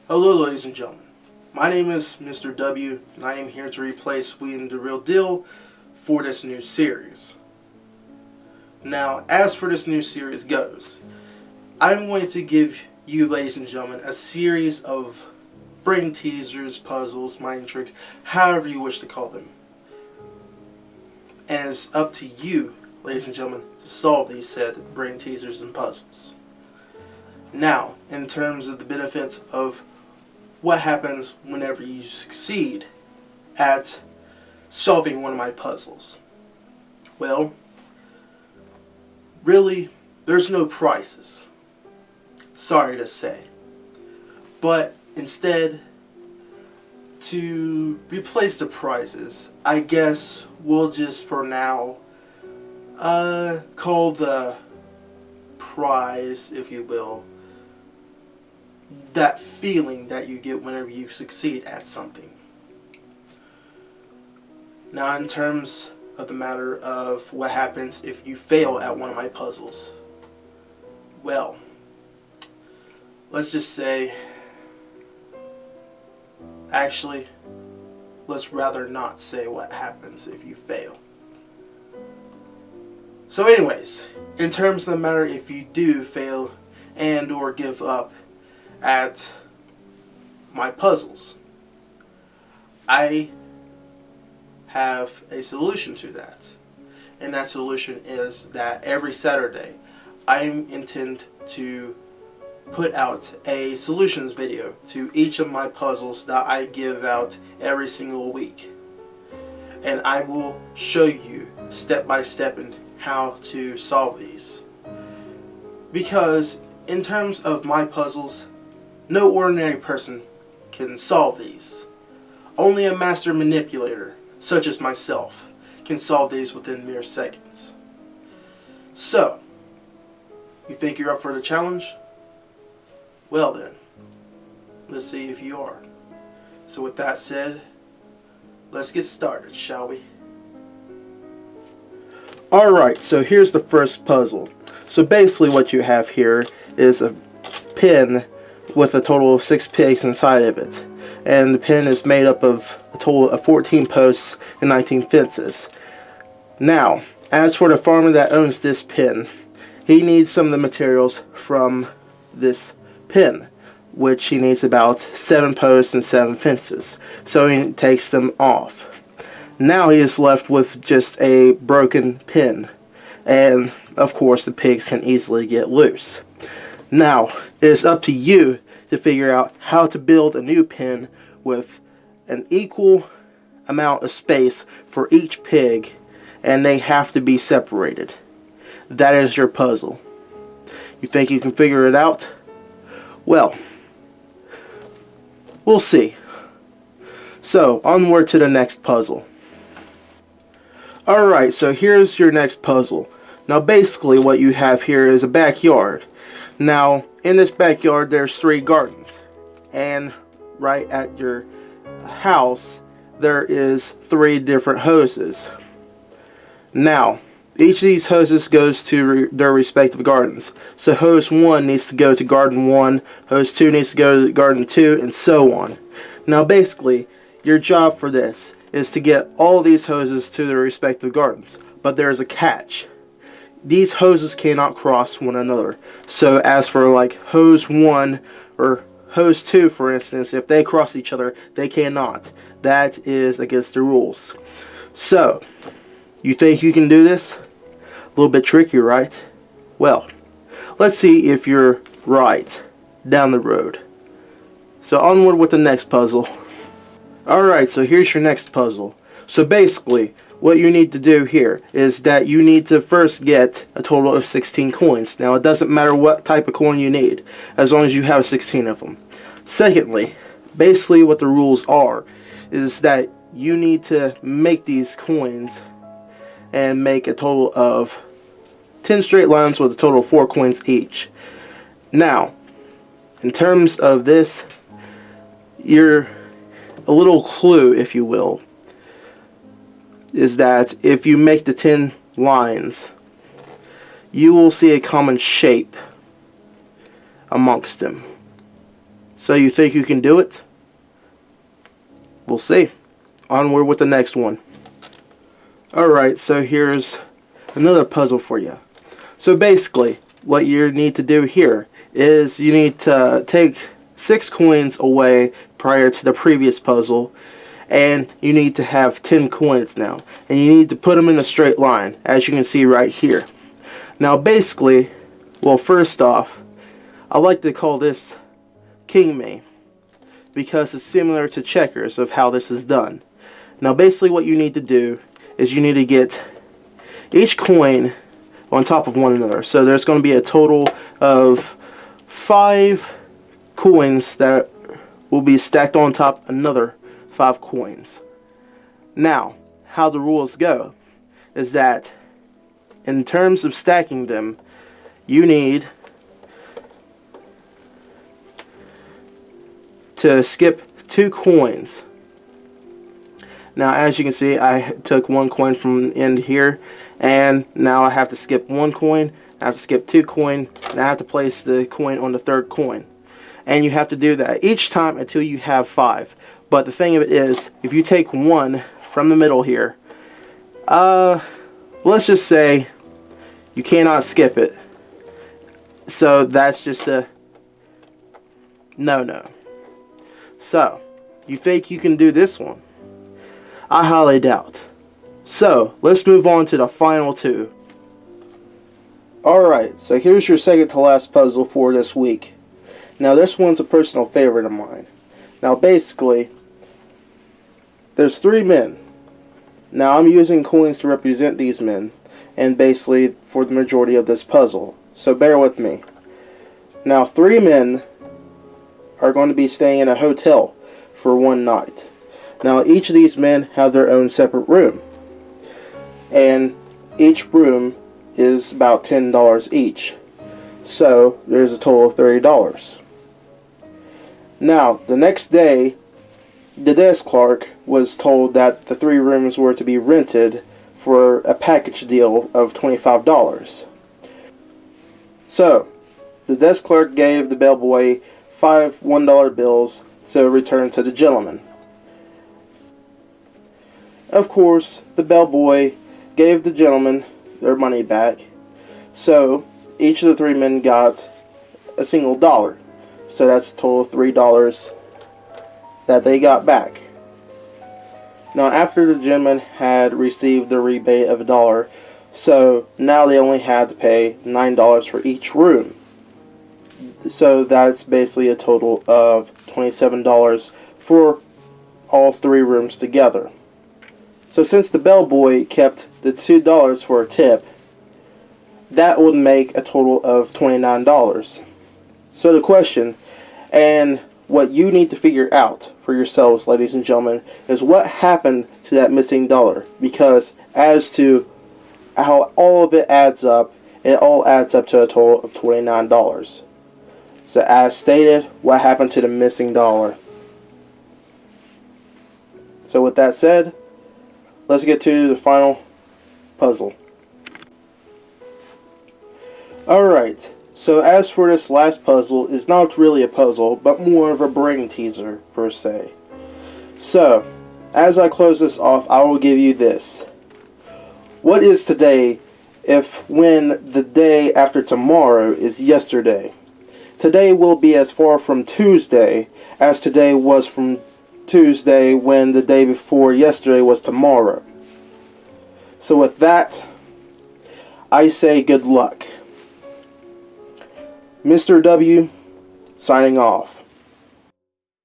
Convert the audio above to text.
Hello ladies and gentlemen, my name is Mr. W and I am here to replace the Real Deal for this new series. Now, as for this new series goes, I'm going to give you ladies and gentlemen a series of brain teasers, puzzles, mind tricks, however you wish to call them. And it's up to you, ladies and gentlemen, to solve these said brain teasers and puzzles. Now, in terms of the benefits of what happens whenever you succeed at solving one of my puzzles? Well, really, there's no prizes. Sorry to say. But instead, to replace the prizes, I guess we'll just for now call the prize, if you will, that feeling that you get whenever you succeed at something. Now, in terms of the matter of what happens if you fail at one of my puzzles, well, let's just say, actually, let's rather not say what happens if you fail. So anyways, in terms of the matter if you do fail and or give up at my puzzles, I have a solution to that. And that solution is that every Saturday I intend to put out a solutions video to each of my puzzles that I give out every single week. And I will show you step by step in how to solve these. Because in terms of my puzzles, no ordinary person can solve these. Only a master manipulator, such as myself, can solve these within mere seconds. So, you think you're up for the challenge? Well then, let's see if you are. So with that said, let's get started, shall we? Alright, so here's the first puzzle. So basically what you have here is a pin with a total of 6 pigs inside of it. And the pin is made up of a total of 14 posts and 19 fences. Now, as for the farmer that owns this pin, he needs some of the materials from this pin, which he needs about 7 posts and 7 fences. So he takes them off. Now he is left with just a broken pin. And of course the pigs can easily get loose. Now, it is up to you to figure out how to build a new pin with an equal amount of space for each pig, and they have to be separated. That is your puzzle. You think you can figure it out? Well, we'll see. So, onward to the next puzzle. Alright, so here's your next puzzle. Now basically what you have here is a backyard. Now, in this backyard there's 3 gardens. And right at your house there is 3 different hoses. Now, each of these hoses goes to their respective gardens. So hose 1 needs to go to garden 1, hose 2 needs to go to garden 2, and so on. Now basically, your job for this is to get all these hoses to their respective gardens. But there is a catch. These hoses cannot cross one another. So as for like hose 1 or hose 2 for instance, if they cross each other, they cannot. That is against the rules. So, you think you can do this? A little bit tricky, right? Well, let's see if you're right down the road. So onward with the next puzzle. Alright, so here's your next puzzle. So basically, what you need to do here is that you need to first get a total of 16 coins. Now, it doesn't matter what type of coin you need, as long as you have 16 of them. Secondly, basically what the rules are is that you need to make these coins and make a total of 10 straight lines with a total of 4 coins each. Now, in terms of this, a little clue, if you will, is that if you make the 10 lines, you will see a common shape amongst them. So you think you can do it? We'll see. Onward with the next one. Alright, so here's another puzzle for you. So basically, what you need to do here is you need to take 6 coins away prior to the previous puzzle, and you need to have 10 coins now, and you need to put them in a straight line, as you can see right here. Now basically, well, first off, I like to call this King Me, because it's similar to checkers of how this is done. Now basically what you need to do is you need to get each coin on top of one another. So there's going to be a total of 5 coins that will be stacked on top another 5 coins. Now, how the rules go is that in terms of stacking them, you need to skip 2 coins. Now, as you can see, I took 1 coin from the end here, and now I have to skip 1 coin, I have to skip 2 coin, and I have to place the coin on the 3rd coin. And you have to do that each time until you have 5. But the thing of it is, if you take 1 from the middle here, let's just say you cannot skip it. So that's just a no-no. So, you think you can do this one? I highly doubt. So, let's move on to the final 2. Alright, so here's your second to last puzzle for this week. Now this one's a personal favorite of mine. Now basically, there's 3 men. Now I'm using coins to represent these men, and basically for the majority of this puzzle. So bear with me. Now 3 men are going to be staying in a hotel for 1 night. Now each of these men have their own separate room, and each room is about $10 each. So there's a total of $30. Now the next day, the desk clerk was told that the 3 rooms were to be rented for a package deal of $25. So the desk clerk gave the bellboy 5 $1 bills to return to the gentleman. Of course, the bellboy gave the gentleman their money back, so each of the 3 men got a single dollar. So that's a total of $3 that they got back. Now after the gentleman had received the rebate of $1, so now they only had to pay $9 for each room. So that's basically a total of $27 for all 3 rooms together. So since the bellboy kept the $2 for a tip, that would make a total of $29. So the question, and what you need to figure out for yourselves, ladies and gentlemen, is what happened to that missing dollar. Because as to how all of it adds up, it all adds up to a total of $29. So as stated, what happened to the missing dollar? So with that said, let's get to the final puzzle. Alright, so as for this last puzzle, it's not really a puzzle, but more of a brain teaser, per se. So, as I close this off, I will give you this. What is today if when the day after tomorrow is yesterday? Today will be as far from Tuesday as today was from Tuesday when the day before yesterday was tomorrow. So with that, I say good luck. Mr. W, signing off.